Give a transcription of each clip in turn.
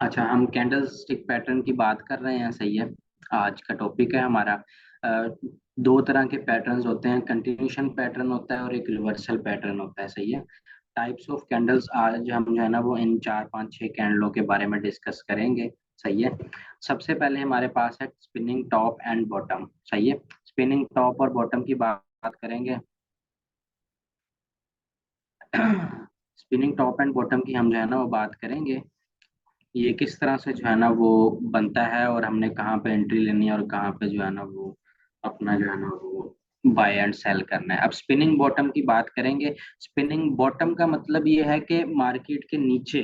अच्छा, हम candle stick pattern की बात कर रहे हैं। सही है। आज का टॉपिक है हमारा। अ, दो तरह के पैटर्न्स होते हैं, कंटिन्यूशन पैटर्न होता है और एक रिवर्सल पैटर्न होता है। सही है। टाइप्स ऑफ कैंडल्स आज हम जो है ना वो इन चार पांच छह कैंडलों के बारे में डिस्कस करेंगे। सही है। सबसे पहले हमारे पास है स्पिनिंग टॉप एंड बॉटम। सही है। स्पिनिंग टॉप और बॉटम की बात करेंगे। स्पिनिंग टॉप एंड बॉटम की हम जो है ना वो बात करेंगे। ये किस तरह से जो है ना वो बनता है और हमने कहाँ पे एंट्री लेनी है और कहाँ पे जो है ना वो अपना जो है ना वो बाय एंड सेल करना है। अब स्पिनिंग बॉटम की बात करेंगे। स्पिनिंग बॉटम का मतलब ये है कि मार्केट के नीचे।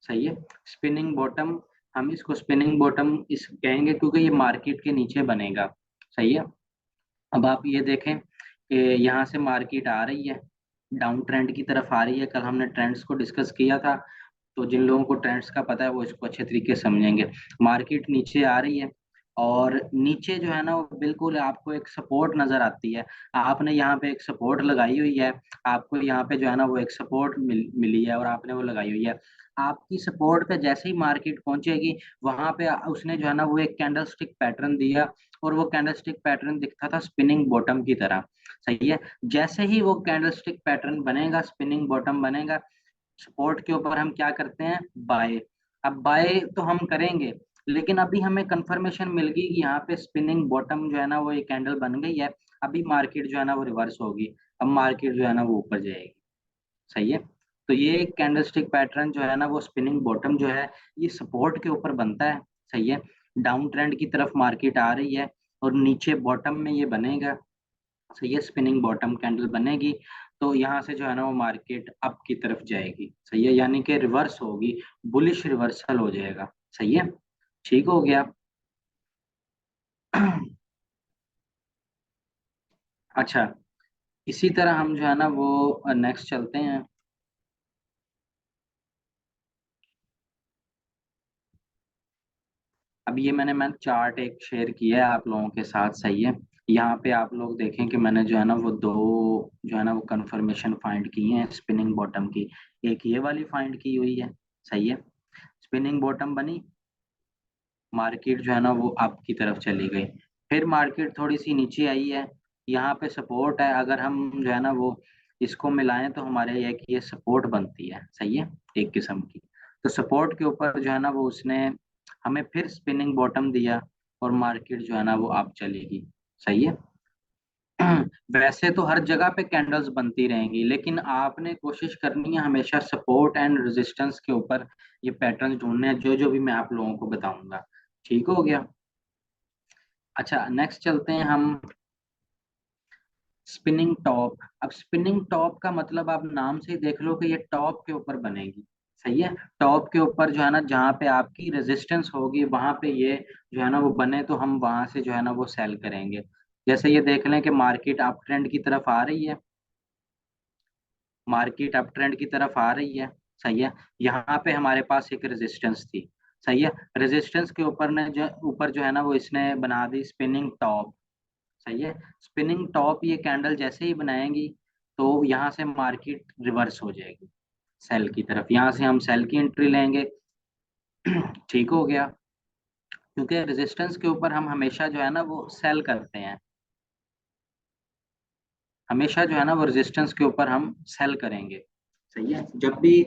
सही है। स्पिनिंग बॉटम, हम इसको स्पिनिंग बॉटम इस कहेंगे क्योंकि ये मार्केट के नीचे बनेगा। सही है। अब आप ये देखें कि यहाँ से मार्केट आ रही है, डाउन ट्रेंड की तरफ आ रही है। कल हमने ट्रेंड्स को डिस्कस किया था, तो जिन लोगों को ट्रेंड्स का पता है वो इसको अच्छे तरीके से समझेंगे। मार्केट नीचे आ रही है और नीचे जो है ना वो बिल्कुल आपको एक सपोर्ट नजर आती है। आपने यहाँ पे एक सपोर्ट लगाई हुई है। आपको यहाँ पे जो है ना वो एक सपोर्ट मिली है और आपने वो लगाई हुई है। आपकी सपोर्ट पे जैसे ही मार्केट पहुंचेगी, वहां पे उसने जो है ना वो एक कैंडल स्टिक पैटर्न दिया और वो कैंडल स्टिक पैटर्न दिखता था स्पिनिंग बॉटम की तरह। सही है। जैसे ही वो कैंडल स्टिक पैटर्न बनेगा, स्पिनिंग बॉटम बनेगा, सपोर्ट के ऊपर हम क्या करते हैं, बाय। अब बाय तो हम करेंगे, लेकिन अभी हमें कंफर्मेशन मिल गई कि यहाँ पे स्पिनिंग बॉटम जो है ना वो एक कैंडल बन गई है। अभी मार्केट जो है ना वो रिवर्स होगी। अब मार्केट जो है ना वो ऊपर जाएगी। सही है। तो ये कैंडलस्टिक पैटर्न जो है ना वो स्पिनिंग बॉटम जो है, ये सपोर्ट के ऊपर बनता है। सही है। डाउन ट्रेंड की तरफ मार्केट आ रही है और नीचे बॉटम में ये बनेगा। सही है। स्पिनिंग बॉटम कैंडल बनेगी, तो यहाँ से जो है ना वो मार्केट अप की तरफ जाएगी। सही है, यानी कि रिवर्स होगी, बुलिश रिवर्सल हो जाएगा। सही है। ठीक हो गया। अच्छा, इसी तरह हम जो है ना वो नेक्स्ट चलते हैं। अब ये मैंने चार्ट एक शेयर किया है आप लोगों के साथ। सही है। यहाँ पे आप लोग देखें कि मैंने जो है ना वो दो जो है ना वो कंफर्मेशन फाइंड की हैं स्पिनिंग बॉटम की। एक ये वाली फाइंड की हुई है। सही है। स्पिनिंग बॉटम बनी, मार्केट जो है ना वो अप की तरफ चली गई। फिर मार्केट थोड़ी सी नीचे आई है, यहाँ पे सपोर्ट है। अगर हम जो है ना वो इसको मिलाएं तो हमारे ये सपोर्ट बनती है। सही है, एक किस्म की। तो सपोर्ट के ऊपर जो है ना वो उसने हमें फिर स्पिनिंग बॉटम दिया और मार्केट जो है ना वो अप चलेगी। सही है। वैसे तो हर जगह पे कैंडल्स बनती रहेंगी, लेकिन आपने कोशिश करनी है हमेशा सपोर्ट एंड रेजिस्टेंस के ऊपर ये पैटर्न ढूंढने हैं, जो जो भी मैं आप लोगों को बताऊंगा। ठीक हो गया। अच्छा, नेक्स्ट चलते हैं हम। Spinning top. अब स्पिनिंग टॉप का मतलब आप नाम से ही देख लो कि ये टॉप के ऊपर बनेगी। सही है। टॉप के ऊपर जो है ना जहाँ पे आपकी रेजिस्टेंस होगी वहां पे ये जो है ना वो बने, तो हम वहां से जो है ना वो सेल करेंगे। जैसे ये देख लें कि मार्केट अप ट्रेंड की तरफ आ रही है, मार्केट अप ट्रेंड की तरफ आ रही है। सही है। यहाँ पे हमारे पास एक रेजिस्टेंस थी। सही है। रेजिस्टेंस के ऊपर जो है ना वो इसने बना दी स्पिनिंग टॉप। सही है। स्पिनिंग टॉप ये कैंडल जैसे ही बनाएंगी, तो यहाँ से मार्केट रिवर्स हो जाएगी सेल की तरफ। यहाँ से हम सेल की एंट्री लेंगे। ठीक हो गया। क्योंकि रेजिस्टेंस के ऊपर हम हमेशा जो है ना वो सेल करते हैं। हमेशा जो है ना वो रेजिस्टेंस के ऊपर हम सेल करेंगे। सही है। जब भी,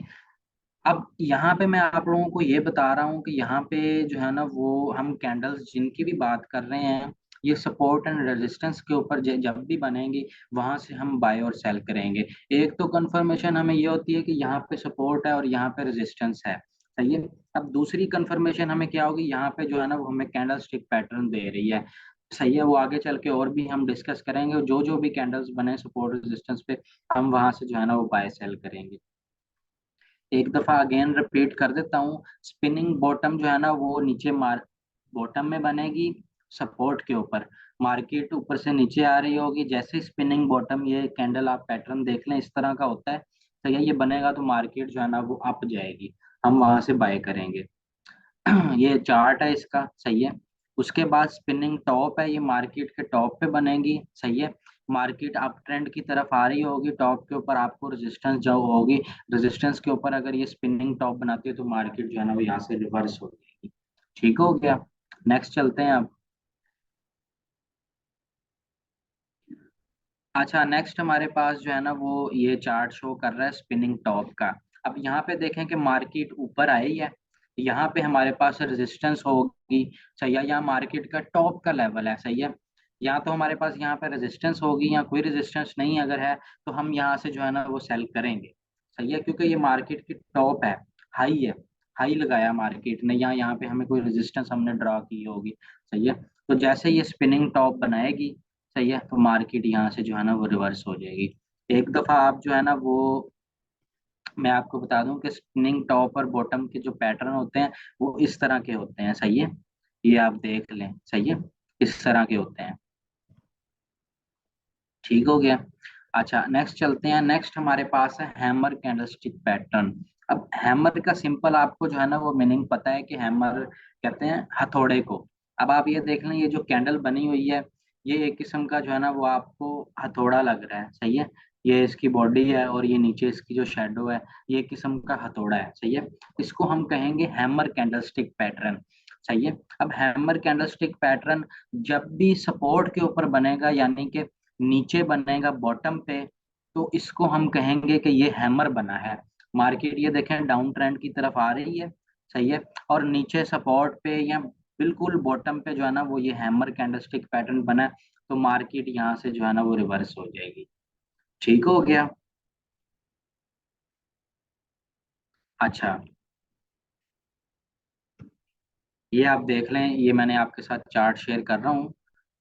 अब यहाँ पे मैं आप लोगों को ये बता रहा हूँ कि यहाँ पे जो है ना वो हम कैंडल्स जिनकी भी बात कर रहे हैं, ये सपोर्ट एंड रेजिस्टेंस के ऊपर जब भी बनेंगी, वहां से हम बाय और सेल करेंगे। एक तो कंफर्मेशन हमें ये होती है कि यहाँ पे सपोर्ट है और यहाँ पे रेजिस्टेंस है। सही है। अब दूसरी कंफर्मेशन हमें क्या होगी, यहाँ पे जो है ना वो हमें कैंडल स्टिक पैटर्न दे रही है। सही है। वो आगे चल के और भी हम डिस्कस करेंगे, जो जो भी कैंडल्स बने सपोर्ट रेजिस्टेंस पे, हम वहां से जो है ना वो बाय सेल करेंगे। एक दफा अगेन रिपीट कर देता हूँ। स्पिनिंग बॉटम जो है ना वो नीचे मार बॉटम में बनेगी, सपोर्ट के ऊपर। मार्केट ऊपर से नीचे आ रही होगी, जैसे स्पिनिंग बॉटम, ये कैंडल आप पैटर्न देख लें इस तरह का होता है। तो ये बनेगा तो मार्केट जो है ना वो अप जाएगी, हम वहां से बाय करेंगे। ये चार्ट है इसका। सही है। उसके बाद स्पिनिंग टॉप है, ये मार्केट के टॉप पे बनेगी। सही है। मार्केट अप ट्रेंड की तरफ आ रही होगी, टॉप के ऊपर आपको रेजिस्टेंस जो होगी, रेजिस्टेंस के ऊपर अगर ये स्पिनिंग टॉप बनाती है तो मार्केट जो है ना वो यहाँ से रिवर्स हो जाएगी। ठीक हो गया। नेक्स्ट चलते हैं अब। अच्छा, नेक्स्ट हमारे पास जो है ना वो ये चार्ट शो कर रहा है स्पिनिंग टॉप का। अब यहाँ पे देखें कि मार्केट ऊपर आई है, यहाँ पे हमारे पास रेजिस्टेंस होगी, सही है, यहाँ मार्केट का टॉप का लेवल है, सही है। यहाँ तो हमारे पास यहाँ पे रेजिस्टेंस होगी, यहाँ कोई रेजिस्टेंस नहीं अगर है तो हम यहाँ से जो है ना वो सेल करेंगे, सही है, क्योंकि ये मार्केट की टॉप है, हाई लगाया मार्केट ने, यहाँ यहाँ पे हमें कोई रेजिस्टेंस हमने ड्रॉ की होगी, सही है। तो जैसे ये स्पिनिंग टॉप बनाएगी, सही है, तो मार्केट यहाँ से जो है ना वो रिवर्स हो जाएगी। एक दफा आप जो है ना वो, मैं आपको बता दूं कि स्पिनिंग टॉप और बॉटम के जो पैटर्न होते हैं वो इस तरह के होते हैं, सही है, ये आप देख लें, सही है, इस तरह के होते हैं। ठीक हो गया। अच्छा, नेक्स्ट चलते हैं। नेक्स्ट हमारे पास है हैमर कैंडलस्टिक पैटर्न। अब हैमर का सिंपल आपको जो है ना वो मीनिंग पता है कि हैमर कहते हैं हथौड़े को। अब आप ये देख लें, ये जो कैंडल बनी हुई है, ये एक किस्म का जो है ना वो आपको हथौड़ा लग रहा है, सही है। ये इसकी बॉडी है और ये नीचे इसकी जो शेडो है, ये एक किस्म का हथौड़ा है, सही है। इसको हम कहेंगे हैमर कैंडलस्टिक पैटर्न, सही है। अब हैमर कैंडलस्टिक पैटर्न जब भी सपोर्ट के ऊपर बनेगा, यानी कि नीचे बनेगा बॉटम पे, तो इसको हम कहेंगे कि ये हैमर बना है। मार्केट ये देखें डाउन ट्रेंड की तरफ आ रही है, सही है, और नीचे सपोर्ट पे या बिल्कुल बॉटम पे जो है ना वो ये हैमर कैंडलस्टिक पैटर्न बना है, तो मार्केट यहाँ से जो है ना वो रिवर्स हो जाएगी। ठीक हो गया। अच्छा, ये आप देख लें, ये मैंने आपके साथ चार्ट शेयर कर रहा हूँ,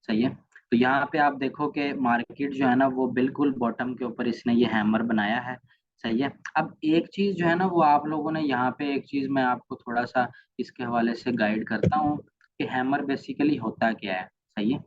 सही है। तो यहाँ पे आप देखो कि मार्केट जो है ना वो बिल्कुल बॉटम के ऊपर इसने ये हैमर बनाया है, सही है। अब एक चीज जो है ना वो आप लोगों ने यहाँ पे, एक चीज मैं आपको थोड़ा सा इसके हवाले से गाइड करता हूँ कि हैमर बेसिकली होता क्या है, सही है।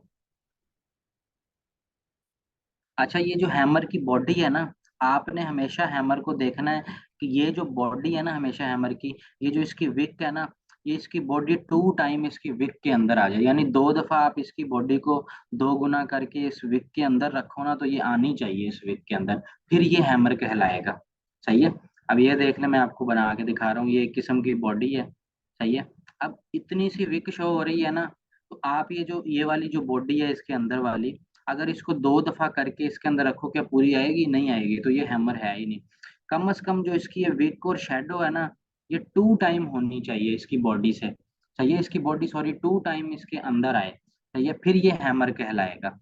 अच्छा, ये जो हैमर की बॉडी है ना, आपने हमेशा हैमर को देखना है कि ये जो बॉडी है ना हमेशा हैमर की, ये जो इसकी विक है ना, ये इसकी बॉडी 2 टाइम इसकी विक के अंदर आ जाए, यानी 2 दफा आप इसकी बॉडी को 2 गुना करके इस विक के अंदर रखो ना, तो ये आनी चाहिए इस विक के अंदर, फिर ये हैमर कहलाएगा, सही है। अब ये देख ले, मैं आपको बना के दिखा रहा हूँ, ये एक किस्म की बॉडी है, सही है। अब इतनी सी विक शो हो रही है ना, तो आप ये जो ये वाली जो बॉडी है इसके अंदर वाली, अगर इसको 2 दफा करके इसके अंदर रखो, क्या पूरी आएगी? नहीं आएगी, तो ये हैमर है ही नहीं। कम से कम जो इसकी ये विक और शेडो है ना, ये 2 टाइम होनी चाहिए इसकी बॉडी से, सही है, इसकी बॉडी सॉरी 2 टाइम इसके अंदर आए, सही है, फिर ये हैमर कहलाएगा।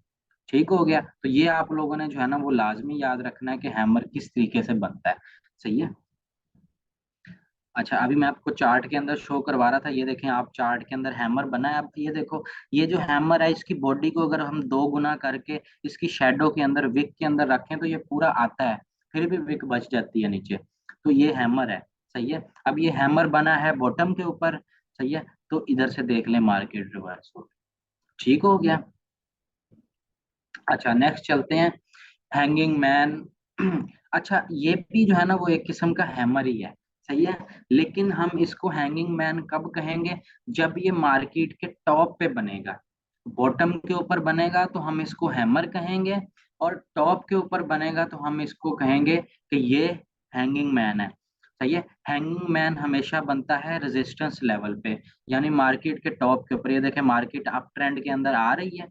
ठीक हो गया। तो ये आप लोगों ने जो है ना वो लाजमी याद रखना है कि हैमर किस तरीके से बनता है, सही है। अच्छा, अभी मैं आपको चार्ट के अंदर शो करवा रहा था, ये देखें आप, चार्ट के अंदर हैमर बना है। अब ये देखो, ये जो हैमर है इसकी बॉडी को अगर हम 2 गुना करके इसकी शेडो के अंदर, विक के अंदर रखें, तो ये पूरा आता है, फिर भी विक बच जाती है नीचे, तो ये हैमर है, सही है। अब ये हैमर बना है बॉटम के ऊपर, सही है, तो इधर से देख लें मार्केट रिवर्स हो, ठीक हो गया। अच्छा, नेक्स्ट चलते हैं, हैंगिंग मैन। अच्छा, ये भी जो है ना वो एक किस्म का हैमर ही है, सही है, लेकिन हम इसको हैंगिंग मैन कब कहेंगे? जब ये मार्केट के टॉप पे बनेगा, बॉटम के ऊपर बनेगा तो हम इसको हैमर कहेंगे, और टॉप के ऊपर बनेगा तो हम इसको कहेंगे कि ये हैंगिंग मैन है, सही है। हैंगिंग मैन हमेशा बनता है रेजिस्टेंस लेवल पे, यानी मार्केट के टॉप के ऊपर, ये देखें मार्केट अप ट्रेंड के अंदर आ रही है,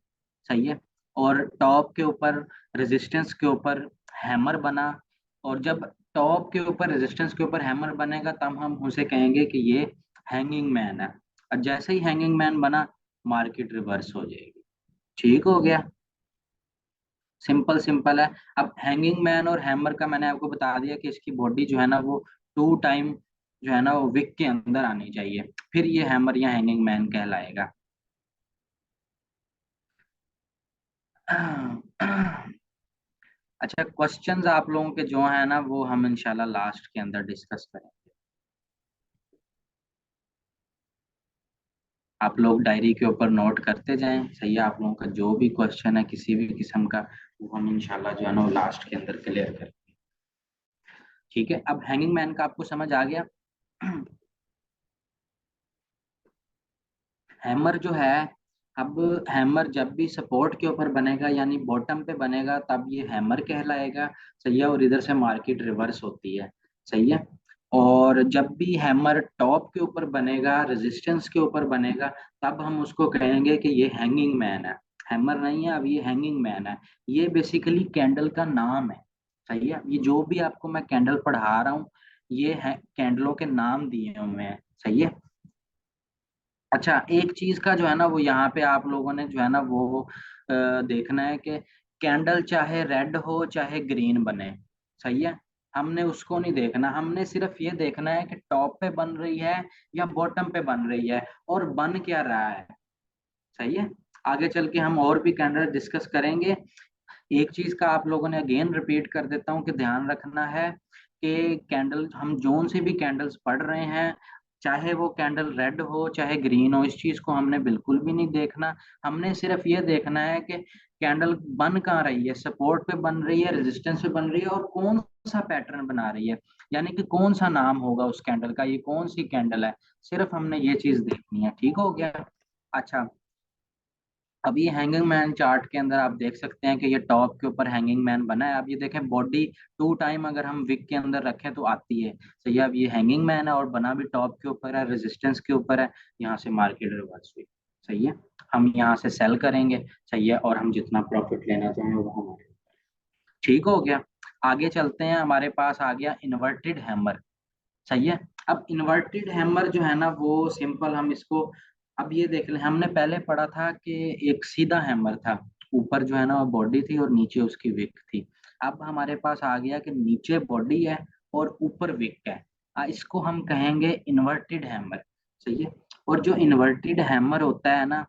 सही है, और टॉप के ऊपर रेजिस्टेंस के ऊपर हैमर बना, और जब टॉप के ऊपर रेजिस्टेंस के ऊपर हैमर बनेगा तब हम उसे कहेंगे कि ये हैंगिंग मैन है, और जैसे ही हैंगिंग मैन बना, मार्केट रिवर्स हो जाएगी। ठीक हो गया। सिंपल सिंपल है। अब हैंगिंग मैन और हैमर का मैंने आपको बता दिया कि इसकी बॉडी जो है ना वो 2 टाइम जो है ना वो विक के अंदर आनी चाहिए, फिर ये हैमर या हैंगिंग मैन कहलाएगा। अच्छा, क्वेश्चंस आप लोगों के जो है ना वो हम इंशाल्लाह लास्ट के अंदर डिस्कस करेंगे। आप लोग डायरी के ऊपर नोट करते जाएं, सही है, आप लोगों का जो भी क्वेश्चन है किसी भी किस्म का, वो हम इंशाल्लाह जो है ना वो लास्ट के अंदर क्लियर करें। ठीक है, अब हैंगिंग मैन का आपको समझ आ गया। हैमर जो है, अब हैमर जब भी सपोर्ट के ऊपर बनेगा यानी बॉटम पे बनेगा तब ये हैमर कहलाएगा। सही है, और इधर से मार्केट रिवर्स होती है। सही है। और जब भी हैमर टॉप के ऊपर बनेगा, रेजिस्टेंस के ऊपर बनेगा, तब हम उसको कहेंगे कि ये हैंगिंग मैन है। हैमर नहीं है, अब ये हैंगिंग मैन है। ये बेसिकली कैंडल का नाम है। सही है, ये जो भी आपको मैं कैंडल पढ़ा रहा हूँ, ये है कैंडलों के नाम दिए हुए हैं। सही है। अच्छा, एक चीज का जो है ना वो यहाँ पे आप लोगों ने जो है ना वो देखना है कि कैंडल चाहे रेड हो चाहे ग्रीन बने। सही है। हमने उसको नहीं देखना, हमने सिर्फ ये देखना है कि टॉप पे बन रही है या बॉटम पे बन रही है और बन क्या रहा है। सही है। आगे चल के हम और भी कैंडल डिस्कस करेंगे। एक चीज का आप लोगों ने अगेन रिपीट कर देता हूँ कि ध्यान रखना है कि कैंडल, हम जोन से भी कैंडल्स पढ़ रहे हैं, चाहे वो कैंडल रेड हो चाहे ग्रीन हो, इस चीज को हमने बिल्कुल भी नहीं देखना। हमने सिर्फ ये देखना है कि कैंडल बन कहाँ रही है, सपोर्ट पे बन रही है, रेजिस्टेंस पे बन रही है, और कौन सा पैटर्न बना रही है, यानी कि कौन सा नाम होगा उस कैंडल का, ये कौन सी कैंडल है। सिर्फ हमने ये चीज देखनी है। ठीक हो गया। अच्छा, अब ये हैंगिंग मैन चार्ट के अंदर आप देख सकते हैं कि ये टॉप के ऊपर हैंगिंग मैन बना है। अब ये देखें, बॉडी टू टाइम अगर हम विक के अंदर रखें तो आती है। सही है। अब ये हैंगिंग मैन है और बना भी टॉप के ऊपर है, रेजिस्टेंस के ऊपर है। यहाँ से मार्केट रिवर्स हुई। सही है। हम यहाँ से सेल करेंगे। सही है, और हम जितना प्रॉफिट लेना चाहें वो हमारे। ठीक हो गया। आगे चलते हैं, हमारे पास आ गया इन्वर्टेड हैमर। सही है। अब इन्वर्टेड हैमर जो है ना वो सिंपल, हम इसको अब ये देख लें, हमने पहले पढ़ा था कि एक सीधा हैमर था, ऊपर जो है ना वो बॉडी थी और नीचे उसकी विक थी। अब हमारे पास आ गया कि नीचे बॉडी है और ऊपर विक है। इसको हम कहेंगे इन्वर्टेड हैमर। सही है। और जो इन्वर्टेड हैमर होता है ना,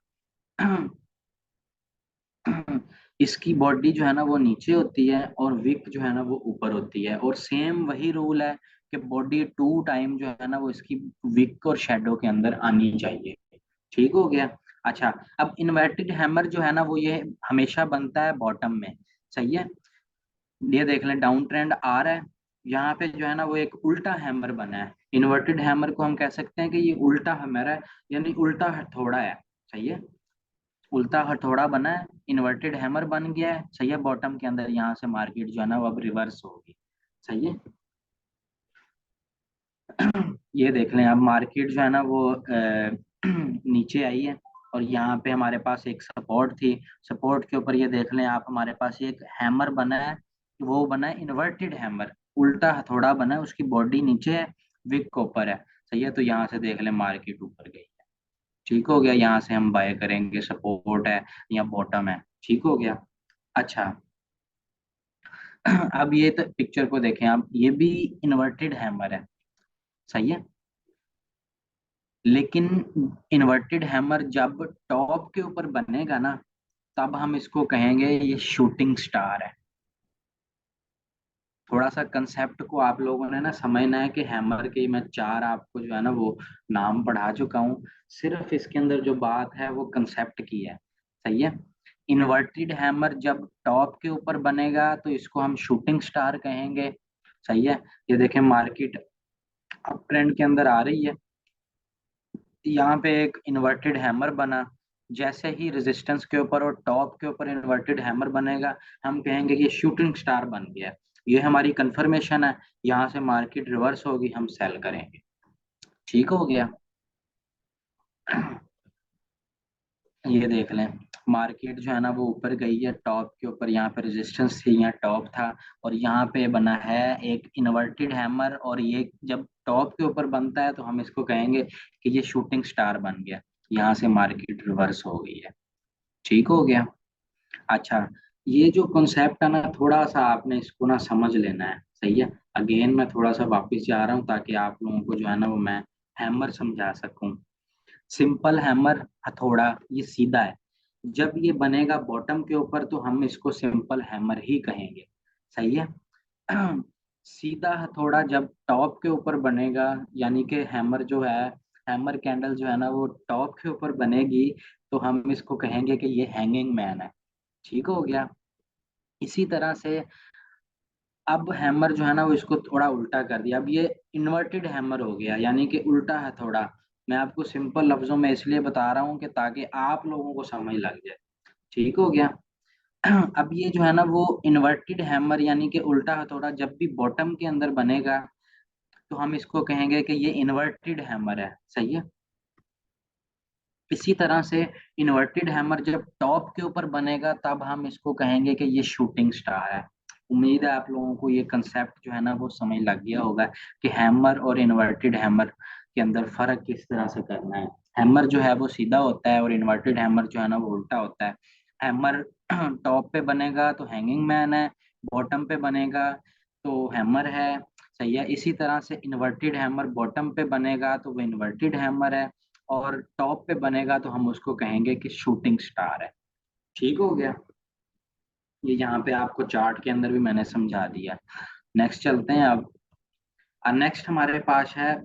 इसकी बॉडी जो है ना वो नीचे होती है और विक जो है ना वो ऊपर होती है, और सेम वही रूल है कि बॉडी टू टाइम जो है ना वो इसकी विक और शेडो के अंदर आनी चाहिए। ठीक हो गया। अच्छा, अब इन्वर्टेड हैमर जो है ना वो ये हमेशा बनता है बॉटम में। सही है। ये देख लें, डाउन ट्रेंड आ रहा है, यहाँ पे जो है ना वो एक उल्टा हैमर बना है। इन्वर्टेड हैमर को हम कह सकते हैं कि ये उल्टा हैमर है, यानी उल्टा हथौड़ा है। सही है। उल्टा हथौड़ा बना है, इन्वर्टेड हैमर बन गया है। सही है। बॉटम के अंदर यहाँ से मार्केट जो है ना वो अब रिवर्स होगी। सही है। ये देख लें, अब मार्केट जो है ना वो नीचे आई है, और यहाँ पे हमारे पास एक सपोर्ट थी। सपोर्ट के ऊपर ये देख लें आप, हमारे पास एक हैमर बना है, वो बना है इन्वर्टेड हैमर, उल्टा हथौड़ा बना है, उसकी बॉडी नीचे है, विक के ऊपर है। सही है। तो यहाँ से देख लें मार्केट ऊपर गई। ठीक हो गया। यहाँ से हम बाय करेंगे, सपोर्ट है या बॉटम है। ठीक हो गया। अच्छा, अब ये तो पिक्चर को देखें आप, ये भी इन्वर्टेड हैमर है। सही है। लेकिन इन्वर्टेड हैमर जब टॉप के ऊपर बनेगा ना, तब हम इसको कहेंगे ये शूटिंग स्टार है। थोड़ा सा कंसेप्ट को आप लोगों ने ना समझना है कि हैमर के मैं चार आपको जो है ना वो नाम पढ़ा चुका हूँ। सिर्फ इसके अंदर जो बात है वो कंसेप्ट की है। सही है। इन्वर्टेड हैमर जब टॉप के ऊपर बनेगा तो इसको हम शूटिंग स्टार कहेंगे। सही है। ये देखें, मार्केट अप ट्रेंड के अंदर आ रही है, यहाँ पे एक इन्वर्टेड हैमर बना, जैसे ही रेजिस्टेंस के ऊपर और टॉप के ऊपर इन्वर्टेड हैमर बनेगा, हम कहेंगे कि ये शूटिंग स्टार बन गया। ये हमारी कंफर्मेशन है। यहाँ से मार्केट रिवर्स होगी, हम सेल करेंगे। ठीक हो गया। ये देख लें, मार्केट जो है ना वो ऊपर गई है टॉप के ऊपर, यहाँ पे रेजिस्टेंस थी, यहाँ टॉप था, और यहाँ पे बना है एक इन्वर्टेड हैमर, और ये जब टॉप के ऊपर बनता है तो हम इसको कहेंगे कि ये शूटिंग स्टार बन गया। यहाँ से मार्केट रिवर्स हो गई है। ठीक हो गया। अच्छा, ये जो कॉन्सेप्ट है ना, थोड़ा सा आपने इसको ना समझ लेना है। सही है। अगेन मैं थोड़ा सा वापस जा रहा हूँ ताकि आप लोगों को जो है ना वो मैं हैमर समझा सकूं। सिंपल हैमर, हथौड़ा, ये सीधा है। जब ये बनेगा बॉटम के ऊपर तो हम इसको सिंपल हैमर ही कहेंगे। सही है। सीधा हथौड़ा जब टॉप के ऊपर बनेगा, यानी कि हैमर जो है, हैमर कैंडल जो है ना वो टॉप के ऊपर बनेगी, तो हम इसको कहेंगे कि ये हैंगिंग मैन है। ठीक हो गया। इसी तरह से अब हैमर जो है ना वो इसको थोड़ा उल्टा कर दिया, अब ये इन्वर्टेड हैमर हो गया, यानी कि उल्टा हथौड़ा। मैं आपको सिंपल लफ्जों में इसलिए बता रहा हूँ कि ताकि आप लोगों को समझ लग जाए। ठीक हो गया। अब ये जो है ना वो इन्वर्टेड हैमर यानी कि उल्टा हथौड़ा जब भी बॉटम के अंदर बनेगा तो हम इसको कहेंगे कि ये इन्वर्टेड हैमर है। सही है। इसी तरह से इन्वर्टेड हैमर जब टॉप के ऊपर बनेगा तब हम इसको कहेंगे कि ये शूटिंग स्टार है। उम्मीद है आप लोगों को ये कंसेप्ट जो है ना वो समझ लग गया होगा कि हैमर और इन्वर्टेड हैमर के अंदर फर्क किस तरह से करना है। हैमर जो है वो सीधा होता है और इन्वर्टेड हैमर जो है ना वो उल्टा होता है। हैमर टॉप पे बनेगा तो हैंगिंग मैन है, बॉटम पे बनेगा तो हैमर है। सही है। इसी तरह से इन्वर्टेड हैमर बॉटम पे बनेगा तो वो इन्वर्टेड हैमर है, और टॉप पे बनेगा तो हम उसको कहेंगे कि शूटिंग स्टार है। ठीक हो गया। ये यहाँ पे आपको चार्ट के अंदर भी मैंने समझा दिया। नेक्स्ट चलते हैं अब। नेक्स्ट हमारे पास है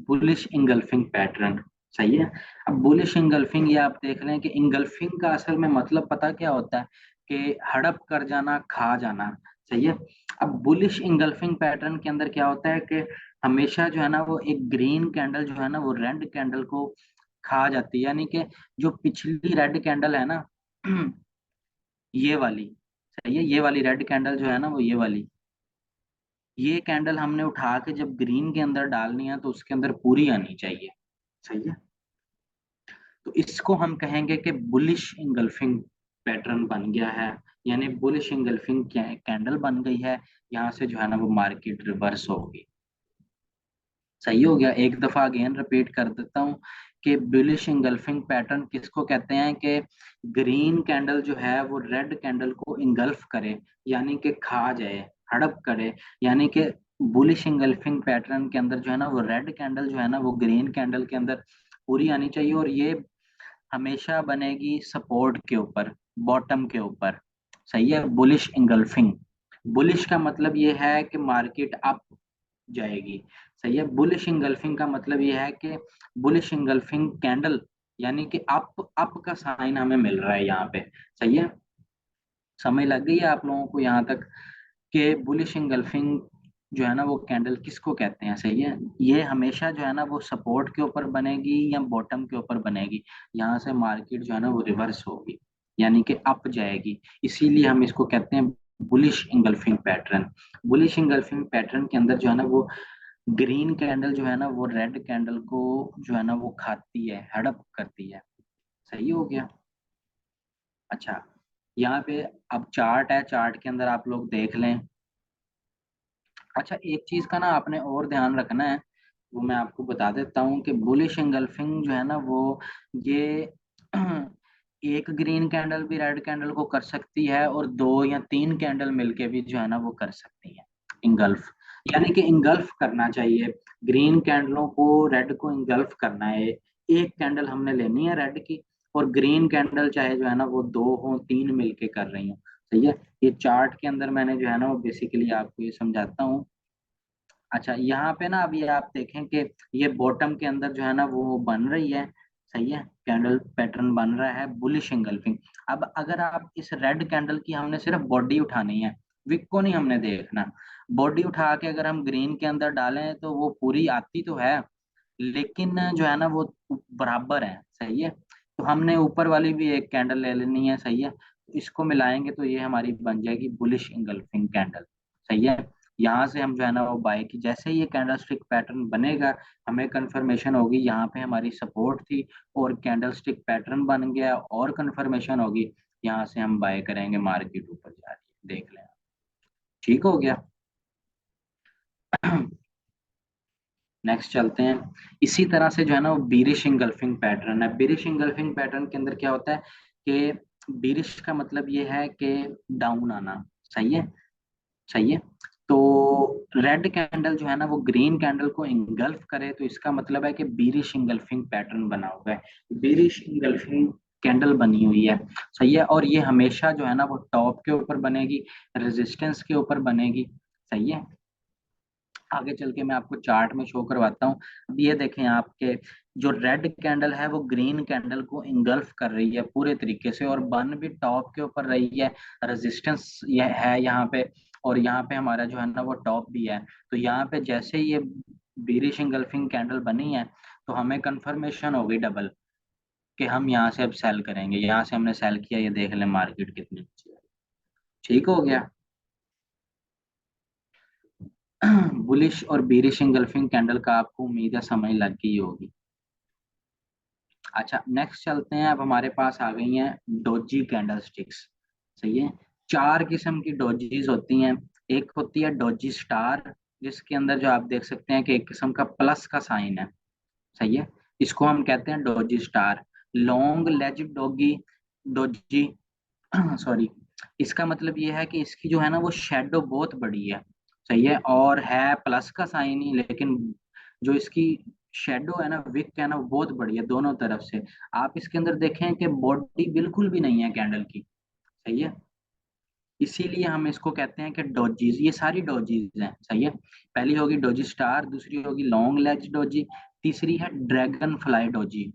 बुलिश इंगल्फिंग पैटर्न। सही है। अब बुलिश इंगल्फिंग ये आप देख रहे हैं कि इंगल्फिंग का असल में मतलब पता क्या होता है कि हड़प कर जाना, खा जाना। सही है। अब बुलिश इंगल्फिंग पैटर्न के अंदर क्या होता है कि हमेशा जो है ना वो एक ग्रीन कैंडल जो है ना वो रेड कैंडल को खा जाती है, यानी कि जो पिछली रेड कैंडल है ना ये वाली। सही है। ये वाली रेड कैंडल जो है ना वो ये वाली, ये कैंडल हमने उठा के जब ग्रीन के अंदर डालनी है तो उसके अंदर पूरी आनी चाहिए। सही है। तो इसको हम कहेंगे कि बुलिश इंगल्फिंग पैटर्न बन गया है, यानी बुलिश इंगल्फिंग कैंडल बन गई है। यहाँ से जो है ना वो मार्केट रिवर्स होगी। सही हो गया। एक दफा अगेन रिपीट कर देता हूँ कि बुलिश इंगल्फिंग पैटर्न किसको कहते हैं कि ग्रीन कैंडल जो है वो रेड कैंडल को इंगल्फ करे, यानी कि खा जाए, हड़प करे। यानी कि बुलिश इंगल्फिंग पैटर्न के अंदर जो है ना वो रेड कैंडल जो है ना वो ग्रीन कैंडल के अंदर पूरी आनी चाहिए, और ये हमेशा बनेगी सपोर्ट के ऊपर, बॉटम के ऊपर। सही है। बुलिश इंगल्फिंग, बुलिश का मतलब ये है कि मार्केट अप जाएगी। सही है। बुलिश इंगल्फिंग का मतलब ये है कि बुलिश इंगल्फिंग कैंडल यानी कि अप अप का साइन हमें मिल रहा है यहाँ पे। सही है। समझ लग गई है आप लोगों को यहाँ तक कि बुलिश इंगल्फिंग जो है ना वो कैंडल किसको कहते हैं। सही है। ये हमेशा जो है ना वो सपोर्ट के ऊपर बनेगी या बॉटम के ऊपर बनेगी। यहाँ से मार्केट जो है ना वो रिवर्स होगी, यानी कि अप जाएगी। इसीलिए हम इसको कहते हैं bullish engulfing pattern. Bullish engulfing pattern के अंदर जो है ना वो ग्रीन कैंडल जो है ना वो रेड कैंडल को जो है ना वो खाती है, हड़प करती है। सही हो गया। अच्छा, यहाँ पे अब चार्ट है, चार्ट के अंदर आप लोग देख लें। अच्छा, एक चीज का ना आपने और ध्यान रखना है, वो मैं आपको बता देता हूँ कि बुलिश एंगल्फिंग जो है ना वो ये एक ग्रीन कैंडल भी रेड कैंडल को कर सकती है और दो या तीन कैंडल मिलके भी जो है ना वो कर सकती है इंगल्फ। यानी कि इंगल्फ करना चाहिए, ग्रीन कैंडलों को रेड को इंगल्फ करना है। एक कैंडल हमने लेनी है रेड की, और ग्रीन कैंडल चाहे जो है ना वो दो हो तीन मिलके कर रही हो। सही है। ये चार्ट के अंदर मैंने जो है ना वो बेसिकली आपको ये समझाता हूँ। अच्छा, यहाँ पे ना अभी आप देखें कि ये बॉटम के अंदर जो है ना वो बन रही है। सही है। कैंडल पैटर्न बन रहा है बुलिश इंगल्फिंग। अब अगर आप इस रेड कैंडल की हमने सिर्फ बॉडी उठानी है, विक को नहीं हमने देखना। बॉडी उठा के अगर हम ग्रीन के अंदर डालें तो वो पूरी आती तो है, लेकिन जो है ना वो बराबर है। सही है। तो हमने ऊपर वाली भी एक कैंडल ले लेनी है। सही है। इसको मिलाएंगे तो ये हमारी बन जाएगी बुलिश इंगल्फिंग कैंडल। सही है। यहाँ से हम जो है ना वो बाय की, जैसे ये कैंडल स्टिक पैटर्न बनेगा हमें कंफर्मेशन होगी यहाँ पे हमारी सपोर्ट थी और कैंडल स्टिक पैटर्न बन गया, और कंफर्मेशन होगी यहाँ से हम बाय करेंगे, मार्केट ऊपर जा रही है, देख लें। ठीक हो गया। नेक्स्ट चलते हैं। इसी तरह से जो है ना वो बीरिश इंगल्फिंग पैटर्न है। बीरिश इंगल्फिंग पैटर्न के अंदर क्या होता है कि बीरिश का मतलब ये है कि डाउन आना। सही है। सही है। तो रेड कैंडल जो है ना वो ग्रीन कैंडल को इंगल्फ करे तो इसका मतलब है कि बीरिश इंगल्फिंग पैटर्न बना हुआ है, बीरिश इंगल्फिंग कैंडल बनी हुई है। सही है। और ये हमेशा जो है ना वो टॉप के ऊपर बनेगी, रेजिस्टेंस के ऊपर बनेगी। सही है। आगे चल के मैं आपको चार्ट में शो करवाता हूँ। अब ये देखें आपके, जो रेड कैंडल है वो ग्रीन कैंडल को इंगल्फ कर रही है पूरे तरीके से, और बन भी टॉप के ऊपर रही है, रेजिस्टेंस ये है यहाँ पे, और यहाँ पे हमारा जो है ना वो टॉप भी है। तो यहाँ पे जैसे ये बीरिश इंगल्फिंग कैंडल बनी है, तो हमें कंफर्मेशन हो गई डबल कि हम यहाँ से अब सेल करेंगे। यहाँ से हमने सेल किया, ये देख लें मार्केट कितनी नीचे है। ठीक हो गया। बुलिश और बीरिश इंगल्फिंग कैंडल का आपको उम्मीद है समझ लग गई होगी। अच्छा, नेक्स्ट चलते हैं। अब हमारे पास आ गई हैं डोजी कैंडल स्टिक्स। सही है। चार किस्म की डोजीज होती हैं। एक होती है डोजी स्टार, जिसके अंदर जो आप देख सकते हैं कि एक किस्म का प्लस का साइन है। सही है। इसको हम कहते हैं डोजी स्टार। लॉन्ग लेज डोगी डोजी सॉरी, इसका मतलब ये है कि इसकी जो है ना वो शेडो बहुत बड़ी है। सही है, और है प्लस का साइन ही, लेकिन जो इसकी शेडो है ना, विक है ना, वो बहुत बड़ी है दोनों तरफ से। आप इसके अंदर देखें कि बॉडी बिल्कुल भी नहीं है कैंडल की। सही है। इसीलिए हम इसको कहते हैं कि डोजीज, ये सारी डोजीज हैं। सही है। पहली होगी डोजी स्टार, दूसरी होगी लॉन्ग लेज डोजी, तीसरी है dragon fly doji.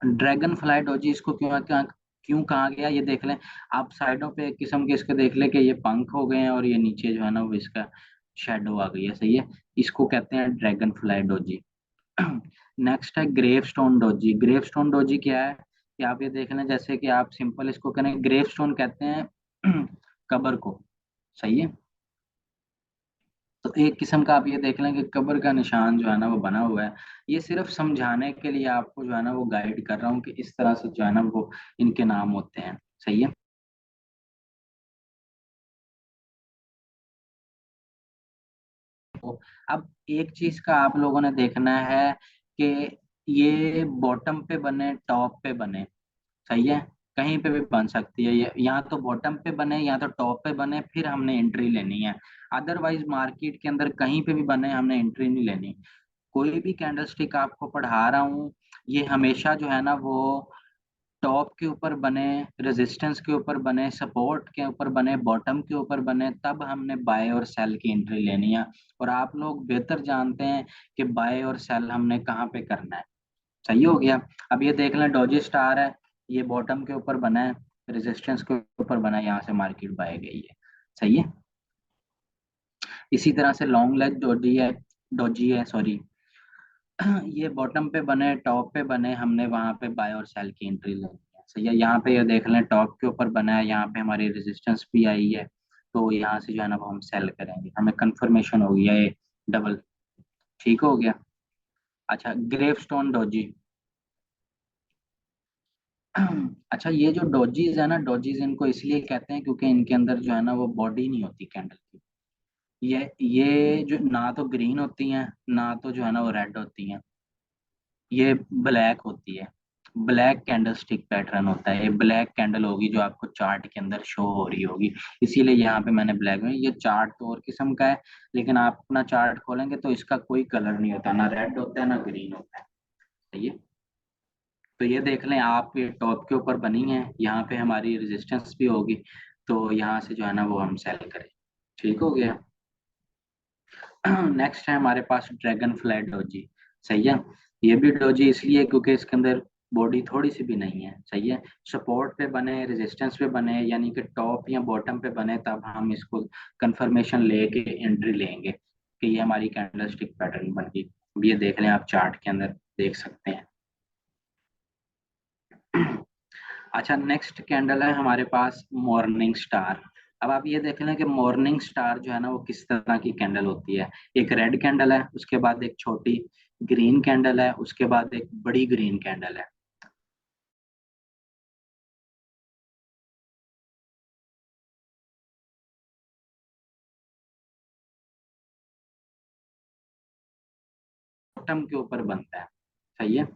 Dragon fly doji इसको क्यों क्यों क्यों कहा गया, ये देख लें। आप साइडों पे एक किस्म के इसके देख लें कि ये पंख हो गए हैं, और ये नीचे जो है ना वो इसका शेडो आ गई है। सही है। इसको कहते हैं ड्रैगन फ्लाई डोजी। नेक्स्ट है gravestone doji. Gravestone doji क्या है कि आप ये देख लें, जैसे कि आप सिंपल इसको करें, ग्रेव स्टोन कहते हैं कबर को। सही है। तो एक किस्म का आप ये देख लें कि कब्र का निशान जो है ना वो बना हुआ है। ये सिर्फ समझाने के लिए आपको जो है ना वो गाइड कर रहा हूँ कि इस तरह से जो है ना वो इनके नाम होते हैं। सही है। तो अब एक चीज का आप लोगों ने देखना है कि ये बॉटम पे बने टॉप पे बने। सही है। कहीं पे भी बन सकती है ये, या तो बॉटम पे बने या तो टॉप पे बने, फिर हमने एंट्री लेनी है। अदरवाइज मार्केट के अंदर कहीं पे भी बने, हमने एंट्री नहीं लेनी। कोई भी कैंडलस्टिक आपको पढ़ा रहा हूँ, ये हमेशा जो है ना वो टॉप के ऊपर बने, रेजिस्टेंस के ऊपर बने, सपोर्ट के ऊपर बने, बॉटम के ऊपर बने, तब हमने बाय और सेल की एंट्री लेनी है। और आप लोग बेहतर जानते हैं कि बाय और सेल हमने कहाँ पे करना है। सही हो गया। अब ये देख लें डॉजी स्टार है, ये बॉटम के ऊपर बना है, रेजिस्टेंस के ऊपर बना है, यहाँ से मार्केट बाय गई है। सही है। इसी तरह से लॉन्ग लेग डॉजी है सॉरी, ये बॉटम पे बने टॉप पे बने, हमने वहां पे बाय और सेल की एंट्री लेनी है। सही है। यहाँ पे ये देख लें टॉप के ऊपर बना है, यहाँ पे हमारी रेजिस्टेंस भी आई है, तो यहाँ से जो है ना वो हम सेल करेंगे, हमें कंफर्मेशन हो गया ये डबल। ठीक हो गया। अच्छा, ग्रेव स्टोन डोजी। अच्छा, ये जो डोजीज है ना, डोजीज इनको इसलिए कहते हैं क्योंकि इनके अंदर जो है ना वो बॉडी नहीं होती कैंडल की। ये जो ना तो ग्रीन होती हैं, ना तो जो है ना वो रेड होती हैं, ये ब्लैक होती है। ब्लैक कैंडल स्टिक पैटर्न होता है, ये ब्लैक कैंडल होगी जो आपको चार्ट के अंदर शो हो रही होगी। इसीलिए यहाँ पे मैंने ब्लैक में, ये चार्ट तो और किस्म का है, लेकिन आप अपना चार्ट खोलेंगे तो इसका कोई कलर नहीं होता, ना रेड होता है ना ग्रीन होता है। सही है। तो ये देख लें आप, ये टॉप के ऊपर बनी है, यहाँ पे हमारी रेजिस्टेंस भी होगी, तो यहाँ से जो है ना वो हम सेल करें। ठीक हो गया। नेक्स्ट है हमारे पास ड्रैगन फ्लाई डोजी। सही है। ये भी डोजी इसलिए क्योंकि इसके अंदर बॉडी थोड़ी सी भी नहीं है। सही है। सपोर्ट पे बने, रेजिस्टेंस पे बने, यानी कि टॉप या बॉटम पे बने, तब हम इसको कंफर्मेशन लेके एंट्री लेंगे कि ये हमारी कैंडलस्टिक पैटर्न बन गई। अब ये देख लें, आप चार्ट के अंदर देख सकते हैं। अच्छा, नेक्स्ट कैंडल है हमारे पास मॉर्निंग स्टार। अब आप ये देख लें कि मॉर्निंग स्टार जो है ना वो किस तरह की कैंडल होती है। एक रेड कैंडल है, उसके बाद एक छोटी ग्रीन कैंडल है, उसके बाद एक बड़ी ग्रीन कैंडल है। बॉटम के ऊपर बनता है। सही है।